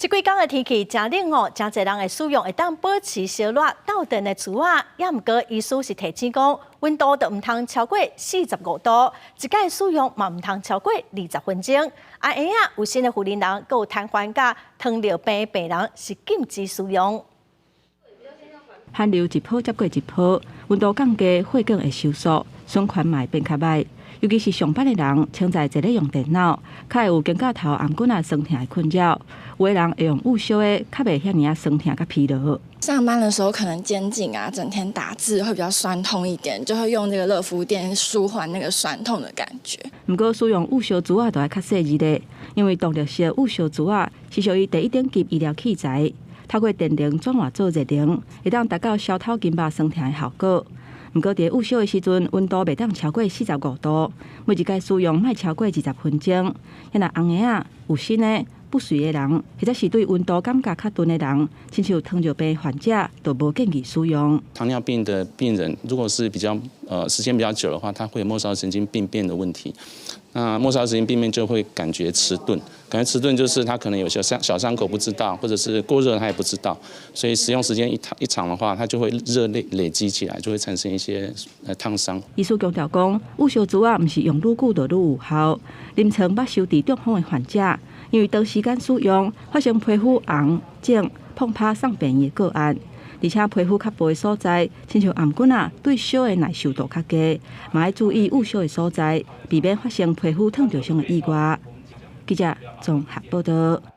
这几天的天气真冷哦，真侪人会使用会当保持烧热斗阵的厨啊，也毋过意思是提醒讲，温度就唔通超过45度，一届使用嘛唔通超过20分钟。安尼啊，有新的护理人，佮有瘫痪甲糖尿病病人是禁止使用。汗流一泡接过一泡，温度降低，血管会收缩，循环嘛会变较歹。尤其是上班的人，请在坐咧用电脑，较会有肩胛头、颔骨啊酸痛的困扰。有的人会用午休的，较袂遐尔酸痛甲疲劳。上班的时候可能肩颈啊，整天打字会比较酸痛一点，就会用这个热敷垫舒缓那个酸痛的感觉。不过使用午休珠啊，就要较细致咧，因为动力式的午休珠啊是属于第1等级医疗器材，透过电铃转化做热铃，会当达到消透筋肉酸痛的效果。不过，伫午休的时阵，温度袂当超过45度，每一届使用莫超过20分钟。若红牙啊、有心的、不随的人，或者是对温度感觉较钝的人，亲像糖尿病患者，都无建议使用。糖尿病的病人，如果是比较时间比较久的话，他会有末梢神经病变的问题。那末梢神经病变就会感觉迟钝，感觉迟钝就是他可能有些小伤口不知道，或者是过热他也不知道，所以使用时间一长的话，它就会热累积起来，就会产生一些烫伤。医师强调讲，午休珠啊，毋是用愈久就愈有效。临床捌受伫中风的患者，因为长时间使用，发生皮肤红、肿、碰拍送病的个案。而且皮肤较薄的所在，亲像颔骨啊，对烧的耐受度较低，嘛要注意午休的所在，避免发生皮肤烫着伤的意外。记者综合报道。